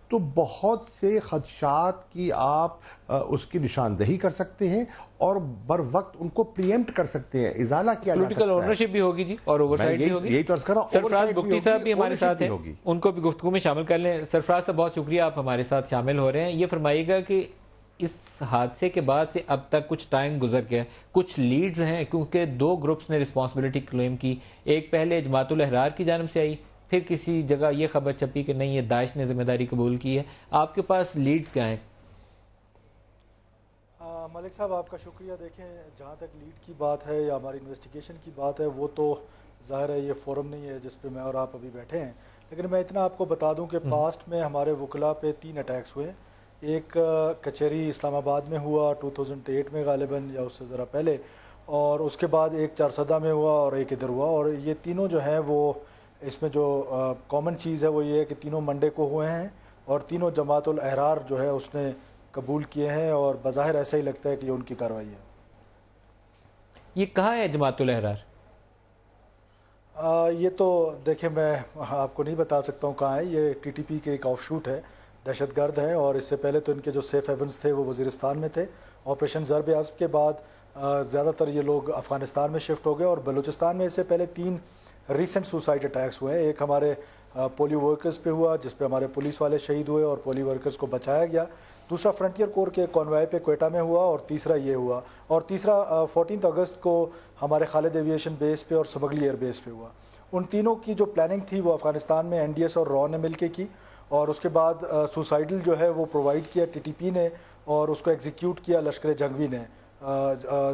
تو بہت سے خدشات کی آپ اس کی نشاندہی کر سکتے ہیں اور بر وقت ان کو پریمپٹ کر سکتے ہیں, ازالہ کیا جا سکتا ہے. پولیٹیکل اونرشپ بھی ہوگی جی, اور اوورسائٹ بھی ہوگی. یہی تو عرض کر رہا ہوں. سرفراز بگٹی صاحب بھی ہمارے ساتھ ہیں, ان کو بھی گفتگو میں شامل کر لیں. سرفراز صاحب بہت شکریہ, آپ ہمارے ساتھ شامل ہو رہے ہیں. یہ فرمائیے گا کہ اس حادثے کے بعد سے اب تک کچھ ٹائم گزر گیا, کچھ لیڈز ہیں, کیونکہ دو گروپس نے رسپانسبلٹی کلیم کی. ایک پہلے جماعت الاحرار کی جانب سے آئی, پھر کسی جگہ یہ خبر چھپی کہ نہیں, یہ داعش نے ذمہ داری قبول کی ہے. آپ کے پاس لیڈز کیا ہیں؟ ملک صاحب آپ کا شکریہ. دیکھیں, جہاں تک لیڈ کی بات ہے یا ہماری انویسٹیگیشن کی بات ہے, وہ تو ظاہر ہے یہ فورم نہیں ہے جس پہ میں اور آپ ابھی بیٹھے ہیں, لیکن میں اتنا آپ کو بتا دوں کہ پاسٹ میں ہمارے وکلاء پہ 3 اٹیکس ہوئے. ایک کچہری اسلام آباد میں ہوا 2008 میں غالباً, یا اس سے ذرا پہلے, اور اس کے بعد ایک چارسدہ میں ہوا اور ایک ادھر ہوا. اور یہ تینوں جو ہیں وہ اس میں جو کامن چیز ہے وہ یہ ہے کہ تینوں منڈے کو ہوئے ہیں, اور تینوں جماعت الاحرار جو ہے اس نے قبول کیے ہیں, اور بظاہر ایسا ہی لگتا ہے کہ یہ ان کی کارروائی ہے. یہ کہاں ہے جماعت الاحرار؟ یہ تو دیکھیں میں آپ کو نہیں بتا سکتا ہوں کہاں ہے. یہ ٹی ٹی پی کے ایک آف شوٹ ہے, دہشت گرد ہیں, اور اس سے پہلے تو ان کے جو سیف ہیونز تھے وہ وزیرستان میں تھے. آپریشن ضرب عصب کے بعد زیادہ تر یہ لوگ افغانستان میں شفٹ ہو گئے, اور بلوچستان میں اس سے پہلے 3 ریسنٹ سوسائڈ اٹیکس ہوئے ہیں. ایک ہمارے پولیو ورکرز پہ ہوا جس پہ ہمارے پولیس والے شہید ہوئے اور پولیو ورکرز کو بچایا گیا. دوسرا فرنٹیئر کور کے کانوائے پہ کوئٹہ میں ہوا, اور تیسرا یہ ہوا. اور تیسرا 14 اگست کو ہمارے خالد ایویشن بیس پہ اور سمگلی ایئر بیس پہ ہوا. ان تینوں کی جو پلاننگ تھی وہ افغانستان میں NDS اور را نے مل کے کی, اور اس کے بعد سوسائڈل جو ہے وہ پرووائڈ کیا ٹی ٹی پی نے, اور اس کو ایگزیکیوٹ کیا لشکر جنگوی نے,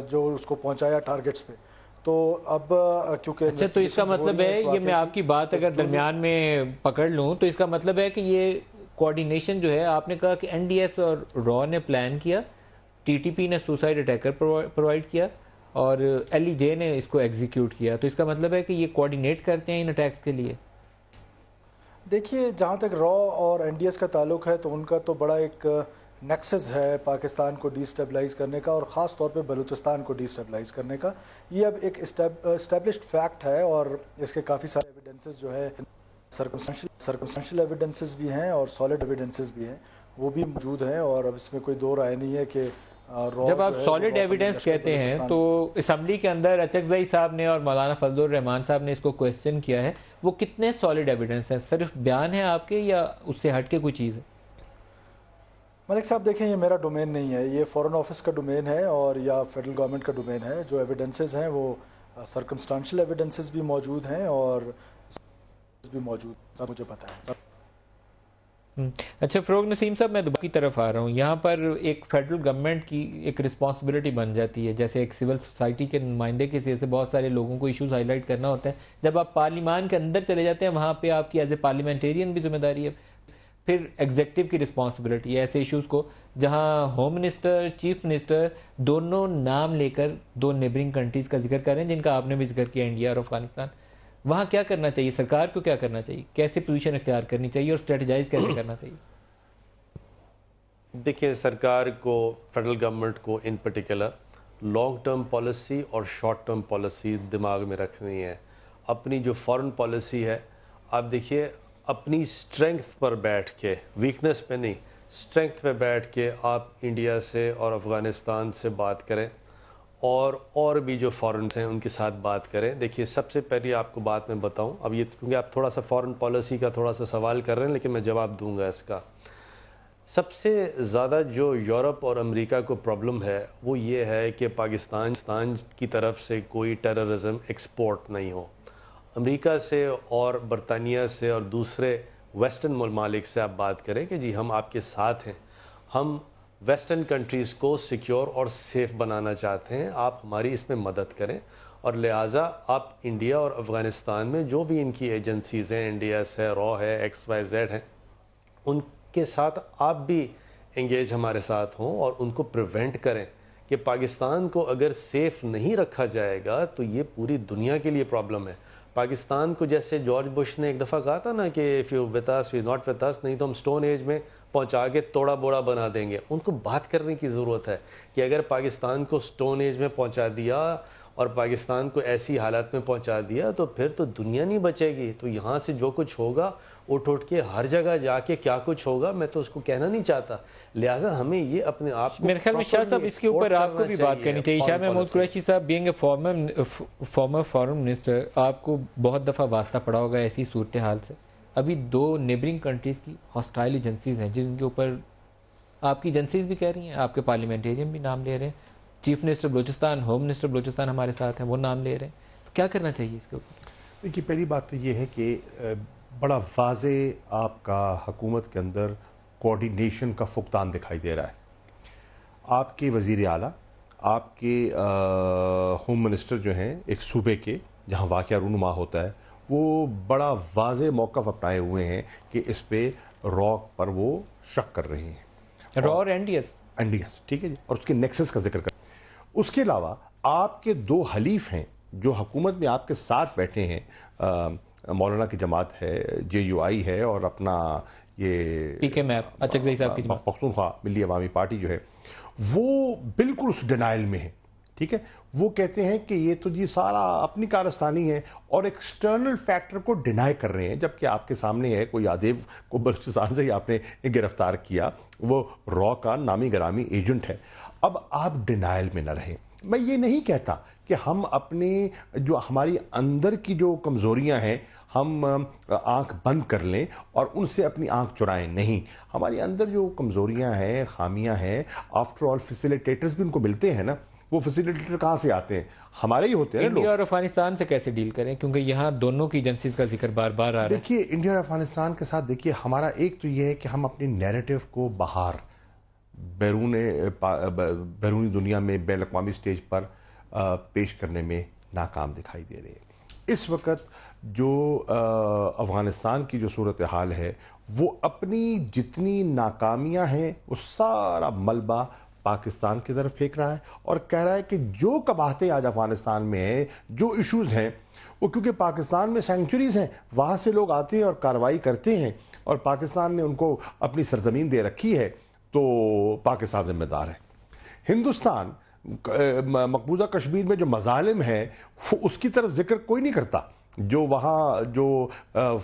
جو اس کو پہنچایا ٹارگٹس پہ. تو اب کیونکہ اچھا, تو اس کا مطلب ہے, یہ میں آپ کی بات اگر درمیان میں پکڑ لوں, تو اس کا مطلب ہے کہ یہ کوارڈینیشن جو ہے, آپ نے کہا کہ NDS اور را نے پلان کیا, ٹی ٹی پی نے سوسائڈ اٹیکر پرووائڈ کیا, اور LEJ نے اس کو ایگزیکیوٹ کیا. تو اس کا مطلب ہے کہ یہ کوارڈینیٹ کرتے ہیں ان اٹیکس کے لیے. دیکھیے, جہاں تک را اور NDS کا تعلق ہے تو ان کا تو بڑا ایک نیکسس ہے پاکستان کو ڈی سٹیبلائز کرنے کا, اور خاص طور پہ بلوچستان کو ڈی سٹیبلائز کرنے کا. یہ اب ایک اسٹیبلشڈ فیکٹ ہے, اور اس کے کافی سارے ایویڈنسز جو ہے, سرکمسٹینشل ایویڈنسز بھی ہیں اور سالڈ ایویڈنسز بھی ہیں, وہ بھی موجود ہیں. اور اب اس میں کوئی دو رائے نہیں ہے کہ جب آپ سالڈ ایویڈنس کہتے ہیں تو اسمبلی کے اندر اچکزئی صاحب نے اور مولانا فضل الرحمان صاحب نے اس کو کویسچن کیا ہے, وہ کتنے سالڈ ایویڈنس ہیں؟ صرف بیان ہے آپ کے, یا اس سے ہٹ کے کوئی چیز ہے؟ ملک صاحب دیکھیں یہ میرا ڈومین نہیں ہے, یہ فورن آفس کا ڈومین ہے اور یا فیڈرل گورنمنٹ کا ڈومین ہے. جو ایویڈنسز ہیں وہ سرکمسٹانشل ایویڈنسز بھی موجود ہیں اور بھی موجود مجھے پتہ ہے. اچھا فروغ نسیم صاحب, میں دوبارہ کی طرف آ رہا ہوں. یہاں پر ایک فیڈرل گورنمنٹ کی ایک رسپانسبلٹی بن جاتی ہے, جیسے ایک سول سوسائٹی کے نمائندے کے سے بہت سارے لوگوں کو ایشوز ہائی لائٹ کرنا ہوتا ہے. جب آپ پارلیمان کے اندر چلے جاتے ہیں وہاں پہ آپ کی ایز اے پارلیمنٹیرین بھی ذمہ داری ہے, پھر ایگزیکٹو کی رسپانسبلٹی ہے ایسے ایشوز کو جہاں ہوم منسٹر چیف منسٹر دونوں نام لے کر دو نیبرنگ کنٹریز کا ذکر کر رہے ہیں جن کا آپ نے بھی ذکر کیا, انڈیا اور افغانستان. وہاں کیا کرنا چاہیے, سرکار کو کیا کرنا چاہیے, کیسے پوزیشن اختیار کرنی چاہیے اور اسٹریٹجائز کیسے کرنا چاہیے؟ دیکھیں سرکار کو, فیڈرل گورنمنٹ کو in particular long term policy اور شارٹ ٹرم پالیسی دماغ میں رکھنی ہے. اپنی جو فارن پالیسی ہے آپ دیکھیے اپنی سٹرنگتھ پر بیٹھ کے, ویکنس پہ نہیں, سٹرنگتھ پہ بیٹھ کے آپ انڈیا سے اور افغانستان سے بات کریں اور بھی جو فارنس ہیں ان کے ساتھ بات کریں. دیکھیے سب سے پہلے آپ کو بات میں بتاؤں, اب یہ کیونکہ آپ تھوڑا سا فارن پالیسی کا تھوڑا سا سوال کر رہے ہیں لیکن میں جواب دوں گا اس کا. سب سے زیادہ جو یورپ اور امریکہ کو پرابلم ہے وہ یہ ہے کہ پاکستان کی طرف سے کوئی ٹیررزم ایکسپورٹ نہیں ہو. امریکہ سے اور برطانیہ سے اور دوسرے ویسٹرن ممالک سے آپ بات کریں کہ جی ہم آپ کے ساتھ ہیں, ہم ویسٹرن کنٹریز کو سیکیور اور سیف بنانا چاہتے ہیں, آپ ہماری اس میں مدد کریں. اور لہٰذا آپ انڈیا اور افغانستان میں جو بھی ان کی ایجنسیز ہیں, NDS ہے, را ہے, XYZ ہیں, ان کے ساتھ آپ بھی انگیج ہمارے ساتھ ہوں اور ان کو پریونٹ کریں کہ پاکستان کو اگر سیف نہیں رکھا جائے گا تو یہ پوری دنیا کے لیے پرابلم ہے. پاکستان کو جیسے جارج بش نے ایک دفعہ کہا تھا نا کہ if you with us, you're not with us, نہیں تو ہم سٹون ایج میں پہنچا کے توڑا بوڑا بنا دیں گے. ان کو بات کرنے کی ضرورت ہے کہ اگر پاکستان کو سٹون ایج میں پہنچا دیا اور پاکستان کو ایسی حالات میں پہنچا دیا تو پھر تو دنیا نہیں بچے گی. تو یہاں سے جو کچھ ہوگا اٹھ کے ہر جگہ جا کے کیا کچھ ہوگا میں تو اس کو کہنا نہیں چاہتا. لہٰذا ہمیں یہ اپنے آپ کو, میرے خیال میں شاہ صاحب اس کے اوپر آپ کو بھی بات کرنی چاہیے. شاہ محمود قریشی صاحب being a former foreign minister, آپ کو بہت دفعہ واسطہ پڑا ہوگا ایسی صورتحال سے. ابھی دو نیبرنگ کنٹریز کی ہاسٹائل ایجنسیز ہیں جن کے اوپر آپ کی ایجنسیز بھی کہہ رہی ہیں, آپ کے پارلیمنٹیرین بھی نام لے رہے ہیں, chief minister Balochistan, home minister Balochistan ہمارے ساتھ ہیں, وہ نام لے رہے ہیں. کیا کرنا چاہیے اس کے اوپر؟ دیکھیے پہلی بات تو یہ ہے کہ بڑا واضح آپ کا حکومت کے اندر کوارڈینیشن کا فقدان دکھائی دے رہا ہے. آپ کے وزیر اعلیٰ, آپ کے ہوم منسٹر جو ہیں ایک صوبے کے جہاں واقعہ رونما ہوتا ہے, وہ بڑا واضح موقف اپنائے ہوئے ہیں کہ اس پہ را پر وہ شک کر رہے ہیں. را اور NDS, ٹھیک ہے جی, اور اس کے نیکسس کا ذکر کریں. اس کے علاوہ آپ کے دو حلیف ہیں جو حکومت میں آپ کے ساتھ بیٹھے ہیں, مولانا کی جماعت ہے, JUI ہے, اور اپنا یہ PK میپ اچکزئی صاحب کی جماعت پختونخوا ملی عوامی پارٹی جو ہے, وہ بالکل اس ڈینائل میں ہے. ٹھیک ہے, وہ کہتے ہیں کہ یہ تو جی سارا اپنی کارستانی ہے اور ایکسٹرنل فیکٹر کو ڈینائی کر رہے ہیں, جبکہ آپ کے سامنے ہے کوئی آدیو کو بلوچستان سے ہی آپ نے گرفتار کیا, وہ را کا نامی گرامی ایجنٹ ہے. اب آپ ڈینائل میں نہ رہیں. میں یہ نہیں کہتا کہ ہم اپنے جو ہماری اندر کی جو کمزوریاں ہیں ہم آنکھ بند کر لیں اور ان سے اپنی آنکھ چرائیں, نہیں. ہماری اندر جو کمزوریاں ہیں, خامیاں ہیں, آفٹر آل فیسیلیٹیٹرز بھی ان کو ملتے ہیں نا. وہ فیسیلیٹیٹر کہاں سے آتے ہیں؟ ہمارے ہی ہوتے ہیں. انڈیا اور افغانستان سے کیسے ڈیل کریں, کیونکہ یہاں دونوں کی ایجنسیز کا ذکر بار بار آ رہا ہے. دیکھیے انڈیا اور افغانستان کے ساتھ دیکھیے ہمارا ایک تو یہ ہے کہ ہم اپنی نیریٹو کو باہر بیرونی دنیا میں بین الاقوامی سٹیج پر پیش کرنے میں ناکام دکھائی دے رہے ہیں. اس وقت جو افغانستان کی جو صورتحال ہے وہ اپنی جتنی ناکامیاں ہیں وہ سارا ملبہ پاکستان کی طرف پھینک رہا ہے اور کہہ رہا ہے کہ جو قباحتیں آج افغانستان میں ہیں, جو ایشوز ہیں, وہ کیونکہ پاکستان میں سینکچریز ہیں, وہاں سے لوگ آتے ہیں اور کارروائی کرتے ہیں اور پاکستان نے ان کو اپنی سرزمین دے رکھی ہے تو پاکستان ذمہ دار ہے. ہندوستان مقبوضہ کشمیر میں جو مظالم ہیں اس کی طرف ذکر کوئی نہیں کرتا. جو وہاں جو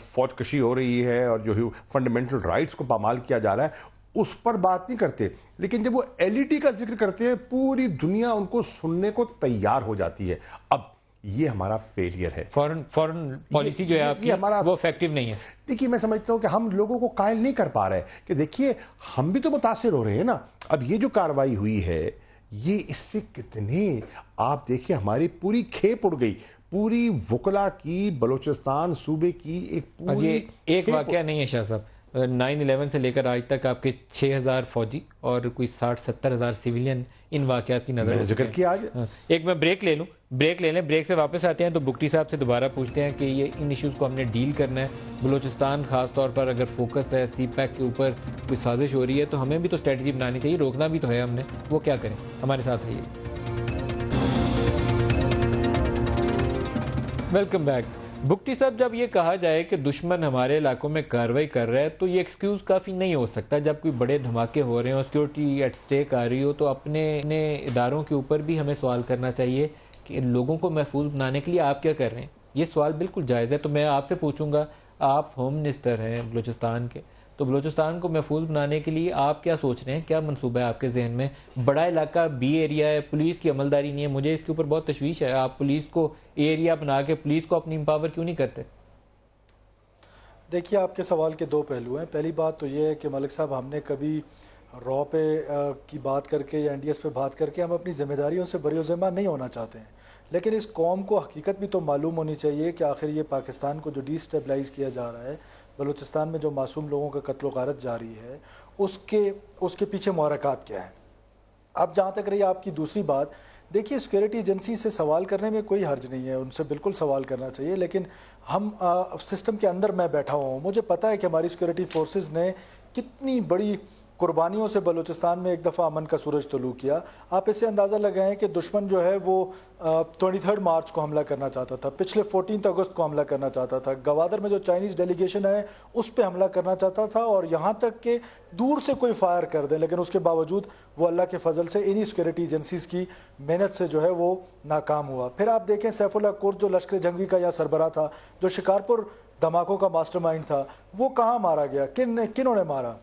فوج کشی ہو رہی ہے اور جو فنڈامنٹل رائٹس کو پامال کیا جا رہا ہے اس پر بات نہیں کرتے, لیکن جب وہ LET کا ذکر کرتے ہیں پوری دنیا ان کو سننے کو تیار ہو جاتی ہے. اب یہ ہمارا فیلئر ہے. فورن پالیسی جو ہے آپ کی وہ افیکٹو نہیں ہے. دیکھیے میں سمجھتا ہوں کہ ہم لوگوں کو قائل نہیں کر پا رہے کہ دیکھیے ہم بھی تو متاثر ہو رہے ہیں نا. اب یہ جو کارروائی ہوئی ہے یہ اس سے کتنے آپ دیکھیں ہماری پوری کھیپ اڑ گئی, پوری وکلا کی, بلوچستان صوبے کی ایک پوری. یہ ایک واقعہ نہیں ہے شاہ صاحب, 9/11 سے لے کر آج تک آپ کے 6,000 فوجی اور کوئی 60-70 ہزار سویلین ان واقعات کی نظر ذکر کیا آج. ایک میں بریک لے لوں, بریک لے لیں, بریک سے واپس آتے ہیں تو بگٹی صاحب سے دوبارہ پوچھتے ہیں کہ یہ ان ایشوز کو ہم نے ڈیل کرنا ہے. بلوچستان خاص طور پر اگر فوکس ہے سی پیک کے اوپر کوئی سازش ہو رہی ہے تو ہمیں بھی تو اسٹریٹجی بنانی چاہیے, روکنا بھی تو ہے ہم نے, وہ کیا کریں. ہمارے ساتھ رہیے. Welcome back. بگٹی صاحب, جب یہ کہا جائے کہ دشمن ہمارے علاقوں میں کارروائی کر رہا ہے تو یہ ایکسکیوز کافی نہیں ہو سکتا. جب کوئی بڑے دھماکے ہو رہے ہوں, سیکیورٹی ایٹ سٹیک آ رہی ہو, تو اپنے اداروں کے اوپر بھی ہمیں سوال کرنا چاہیے کہ لوگوں کو محفوظ بنانے کے لیے آپ کیا کر رہے ہیں. یہ سوال بالکل جائز ہے. تو میں آپ سے پوچھوں گا, آپ ہوم منسٹر ہیں بلوچستان کے, تو بلوچستان کو محفوظ بنانے کے لیے آپ کیا سوچ رہے ہیں, کیا منصوبہ ہے آپ کے ذہن میں؟ بڑا علاقہ بی ایریا ہے, پولیس کی عملداری نہیں ہے, مجھے اس کے اوپر بہت تشویش ہے. آپ پولیس کو ایریا بنا کے پولیس کو اپنی امپاور کیوں نہیں کرتے؟ دیکھیے آپ کے سوال کے دو پہلو ہیں. پہلی بات تو یہ ہے کہ ملک صاحب, ہم نے کبھی رو پہ کی بات کر کے یا NDS پہ بات کر کے ہم اپنی ذمہ داریوں سے بری و ذمہ نہیں ہونا چاہتے ہیں, لیکن اس قوم کو حقیقت بھی تو معلوم ہونی چاہیے کہ آخر یہ پاکستان کو جو ڈی اسٹیبلائز کیا جا رہا ہے, بلوچستان میں جو معصوم لوگوں کا قتل و غارت جاری ہے, اس کے پیچھے محرکات کیا ہیں. اب جہاں تک رہی آپ کی دوسری بات, دیکھیے سیکیورٹی ایجنسی سے سوال کرنے میں کوئی حرج نہیں ہے, ان سے بالکل سوال کرنا چاہیے, لیکن ہم سسٹم کے اندر میں بیٹھا ہوں, مجھے پتہ ہے کہ ہماری سیکیورٹی فورسز نے کتنی بڑی قربانیوں سے بلوچستان میں ایک دفعہ امن کا سورج طلوع کیا. آپ اس سے اندازہ لگائیں کہ دشمن جو ہے وہ 23 مارچ کو حملہ کرنا چاہتا تھا, پچھلے 14 اگست کو حملہ کرنا چاہتا تھا, گوادر میں جو چائنیز ڈیلیگیشن ہے اس پہ حملہ کرنا چاہتا تھا, اور یہاں تک کہ دور سے کوئی فائر کر دے, لیکن اس کے باوجود وہ اللہ کے فضل سے انہی سیکیورٹی ایجنسیز کی محنت سے جو ہے وہ ناکام ہوا. پھر آپ دیکھیں سیف اللہ کرد جو لشکر جنگی کا یا سربراہ تھا, جو شکارپور دھماکوں کا ماسٹر مائنڈ تھا, وہ کہاں مارا گیا, کنہوں نے مارا؟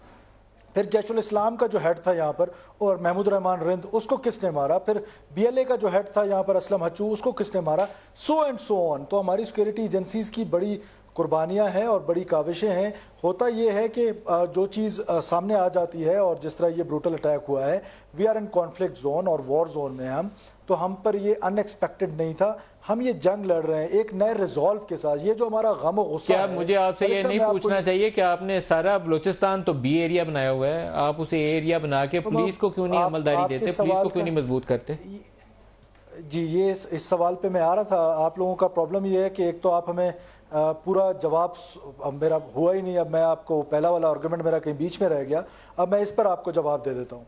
پھر جیش الاسلام کا جو ہیڈ تھا یہاں پر, اور محمود الرحمان رند, اس کو کس نے مارا؟ پھر BLA کا جو ہیڈ تھا یہاں پر اسلم ہچو, اس کو کس نے مارا؟ سو اینڈ سو آن. تو ہماری سیکیورٹی ایجنسیز کی بڑی قربانیاں ہیں اور بڑی کاوشیں ہیں. ہوتا یہ ہے کہ جو چیز سامنے آ جاتی ہے, اور جس طرح یہ بروٹل اٹیک ہوا ہے, we are in conflict zone اور وار زون میں تو ہم پر یہ ان ایکسپیکٹڈ نہیں تھا. ہم یہ جنگ لڑ رہے ہیں ایک نئے ریزولو کے ساتھ. یہ جو ہمارا غم و غصہ ہے, کیا مجھے آپ سے یہ نہیں پوچھنا چاہیے کہ آپ نے سارا بلوچستان تو بی ایریا بنایا ہوا ہے, آپ اسے ایریا بنا کے پولیس کو کیوں نہیں عملداری دیتے, پولیس کو کیوں نہیں مضبوط کرتے؟ جی یہ اس سوال پہ میں آ رہا تھا. آپ لوگوں کا پرابلم یہ ہے کہ ایک تو آپ ہمیں پورا جواب, اب میرا ہوا ہی نہیں, اب میں آپ کو پہلا والا آرگومنٹ میرا کہیں بیچ میں رہ گیا, اب میں اس پر آپ کو جواب دے دیتا ہوں.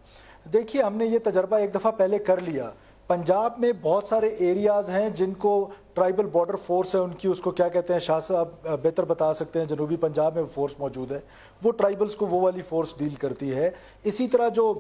دیکھیے ہم نے یہ تجربہ ایک دفعہ پہلے کر لیا. پنجاب میں بہت سارے ایریاز ہیں جن کو ٹرائبل بارڈر فورس ہے ان کی, اس کو کیا کہتے ہیں, شاہ صاحب بہتر بتا سکتے ہیں, جنوبی پنجاب میں فورس موجود ہے, وہ ٹرائبلز کو وہ والی فورس ڈیل کرتی ہے. اسی طرح جو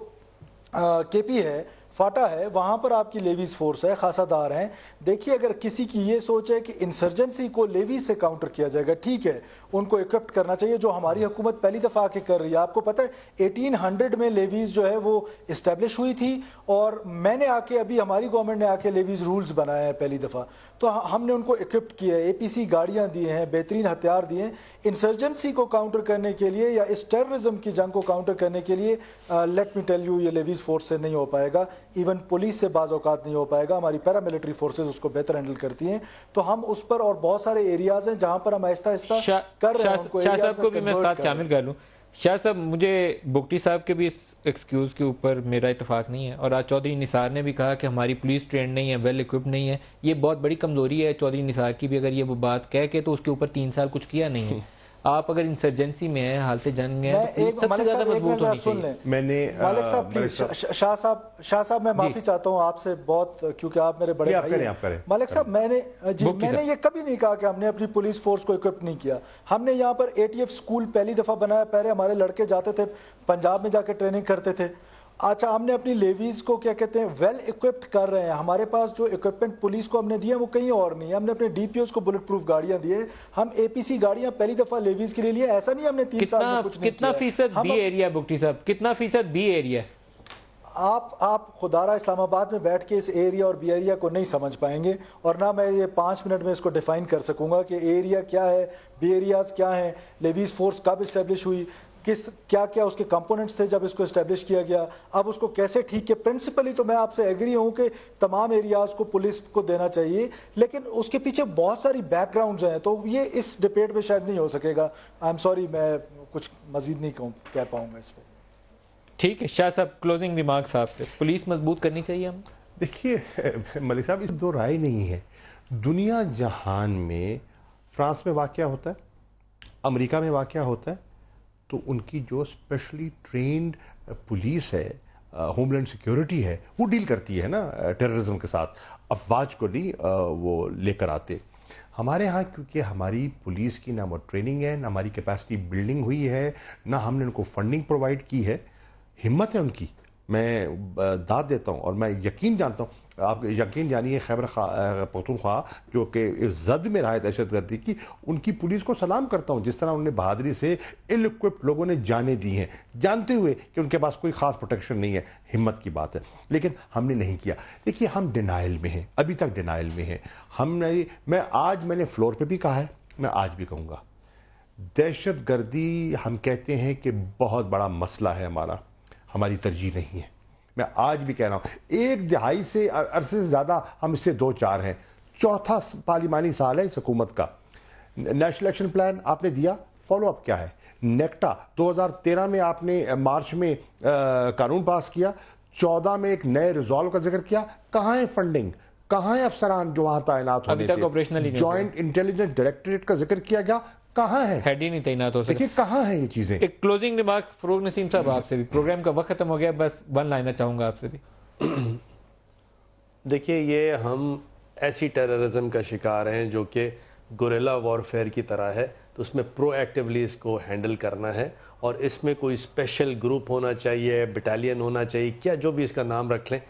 KP ہے, فاٹا ہے, وہاں پر آپ کی لیویز فورس ہے, خاصا دار ہیں. دیکھیے اگر کسی کی یہ سوچ ہے کہ انسرجنسی کو لیویز سے کاؤنٹر کیا جائے گا, ٹھیک ہے, ان کو اکوپٹ کرنا چاہیے, جو ہماری حکومت پہلی دفعہ آ کے کر رہی ہے. آپ کو پتہ ہے 1800 میں لیویز جو ہے وہ اسٹیبلش ہوئی تھی, اور میں نے آ کے, ابھی ہماری گورنمنٹ نے آ کے لیویز رولز بنائے ہیں پہلی دفعہ, تو ہم نے ان کو اکوپٹ کیا ہے, APC گاڑیاں دی ہیں, بہترین ہتھیار دیے ہیں. انسرجنسی کو کاؤنٹر کرنے کے لیے یا اس ٹیررزم کی جنگ کو کاؤنٹر کرنے کے لیے لیٹ می ٹیل یو, یہ لیویز فورس سے نہیں ہو پائے گا, ایون پولیس سے بعض اوقات نہیں ہو پائے گا. ہماری پیرا ملٹری فورسز اس کو بہتر ہینڈل کرتی ہیں. تو ہم اس پر, اور بہت سارے ایریاز ہیں جہاں پر ہم آہستہ آہستہ کر رہے ہیں. شاہ صاحب کو بھی میں ساتھ شامل کر لوں. شاہ صاحب, مجھے بگٹی صاحب کے بھی اس ایکسکیوز کے اوپر میرا اتفاق نہیں ہے, اور آج چودھری نثار نے بھی کہا کہ ہماری پولیس ٹرینڈ نہیں ہے, ویل اکوپڈ نہیں ہے. یہ بہت بڑی کمزوری ہے چودھری نثار کی بھی, اگر یہ وہ بات کہہ کے تو اس کے اوپر 3 سال کچھ کیا نہیں ہے. آپ اگر انسرجنسی میں ہیں, حالت جنگ ہے, تو سب سے زیادہ مضبوط ہونی چاہیے. میں نے مالک صاحب پلیز, شاہ صاحب میں معافی چاہتا ہوں آپ سے بہت, کیونکہ آپ میرے بڑے بھائی ہیں. مالک صاحب میں نے یہ کبھی نہیں کہا کہ ہم نے اپنی پولیس فورس کو اکوپ نہیں کیا. ہم نے یہاں پر ATF اسکول پہلی دفعہ بنایا, پہلے ہمارے لڑکے جاتے تھے پنجاب میں جا کے ٹریننگ کرتے تھے. اچھا, ہم نے اپنی لیویز کو کیا کہتے ہیں ویل اکوپڈ کر رہے ہیں. ہمارے پاس جو اکوپمنٹ پولیس کو ہم نے دیے وہ کہیں اور نہیں ہے. ہم نے اپنے DPOs کو بلٹ پروف گاڑیاں دیے, ہم APC گاڑیاں پہلی دفعہ لیویز کے لیے لیے. ایسا نہیں ہم نے 3 سال میں کچھ نہیں کیا. کتنا فیصد بی ایریا بگٹی صاحب, کتنا فیصد بی ایریا؟ آپ خدارہ اسلام آباد میں بیٹھ کے اس ایریا اور بی ایریا کو نہیں سمجھ پائیں گے، اور نہ میں یہ 5 منٹ میں اس کو ڈیفائن کر سکوں گا کہ ایریا کیا ہے، بی ایریاز کیا ہیں، لیویز فورس کب اسٹیبلش ہوئی، کیا کیا اس کے کمپوننٹس تھے جب اس کو اسٹیبلش کیا گیا، اب اس کو کیسے ٹھیک کیا۔ پرنسپلی تو میں آپ سے ایگری ہوں کہ تمام ایریاز کو پولیس کو دینا چاہیے، لیکن اس کے پیچھے بہت ساری بیک گراؤنڈز ہیں، تو یہ اس ڈبیٹ میں شاید نہیں ہو سکے گا۔ آئی ایم سوری، میں کچھ مزید نہیں کہہ پاؤں گا اس پہ۔ ٹھیک ہے شاہ صاحب، کلوزنگ ریمارکس آپ سے، پولیس مضبوط کرنی چاہیے ہم؟ دیکھیے ملک صاحب، اس دو رائے نہیں ہے۔ دنیا جہان میں فرانس میں واقعہ ہوتا ہے، امریکہ میں واقعہ ہوتا ہے، تو ان کی جو اسپیشلی ٹرینڈ پولیس ہے، ہوم لینڈ سیکیورٹی ہے، وہ ڈیل کرتی ہے نا ٹیررزم کے ساتھ، افواج کو نہیں وہ لے کر آتے۔ ہمارے ہاں کیونکہ ہماری پولیس کی نہ وہ ٹریننگ ہے، نہ ہماری کیپیسٹی بلڈنگ ہوئی ہے، نہ ہم نے ان کو فنڈنگ پرووائڈ کی ہے، ہمت ہے ان کی، میں داد دیتا ہوں اور میں یقین جانتا ہوں، آپ یقین جانیے خیبر پختونخوا جو کہ زد میں رہا ہے دہشت گردی کی، ان کی پولیس کو سلام کرتا ہوں، جس طرح انہوں نے بہادری سے ایل اکوپڈ لوگوں نے جانیں دی ہیں، جانتے ہوئے کہ ان کے پاس کوئی خاص پروٹیکشن نہیں ہے۔ ہمت کی بات ہے، لیکن ہم نے نہیں کیا۔ دیکھیے ہم ڈینائل میں ہیں، ابھی تک ڈینائل میں ہیں۔ میں نے فلور پہ بھی کہا ہے، میں آج بھی کہوں گا، دہشت گردی ہم کہتے ہیں کہ بہت بڑا مسئلہ ہے ہمارا، ہماری ترجیح نہیں ہے۔ میں آج بھی کہہ رہا ہوں، 1 دہائی سے عرصے سے زیادہ ہم اس سے 2-4 ہیں، 4تھا پارلیمانی سال ہے اس حکومت کا۔ نیشنل ایکشن پلان آپ نے دیا، فالو اپ کیا ہے؟ نیکٹا 2013 میں آپ نے مارچ میں قانون پاس کیا، 14 میں ایک نئے ریزالو کا ذکر کیا، کہاں ہے فنڈنگ، کہاں ہے افسران جو وہاں تعینات ہونے تھے؟ جوائنٹ انٹیلیجنس ڈائریکٹوریٹ کا ذکر کیا گیا، کہاں ہے؟ ہیڈ ہی نہیں تعینات ہو سکے۔ دیکھیے کہاں ہیں یہ چیزیں۔ ایک کلوزنگ ریمارکس فروغ نسیم صاحب آپ سے بھی، پروگرام کا وقت ختم ہو گیا، بس 1 لائنر چاہوں گا آپ سے بھی۔ دیکھیے یہ ہم ایسی ٹیررزم کا شکار ہیں جو کہ گوریلا وارفیئر کی طرح ہے، تو اس میں پرو ایکٹیولی اس کو ہینڈل کرنا ہے، اور اس میں کوئی اسپیشل گروپ ہونا چاہیے، بٹالین ہونا چاہیے، کیا جو بھی اس کا نام رکھ لیں،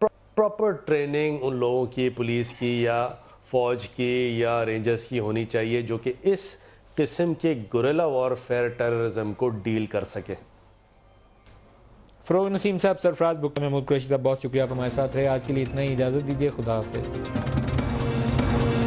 پراپر ٹریننگ ان لوگوں کی، پولیس کی یا فوج کی یا رینجرز کی ہونی چاہیے جو کہ اس قسم کے گوریلا وارفیئر ٹیررزم کو ڈیل کر سکے۔ فروغ نسیم صاحب، سرفراز بکر، محمود قریشی صاحب، بہت شکریہ آپ ہمارے ساتھ رہے۔ آج کے لیے اتنا ہی، اجازت دیجیے، خدا حافظ۔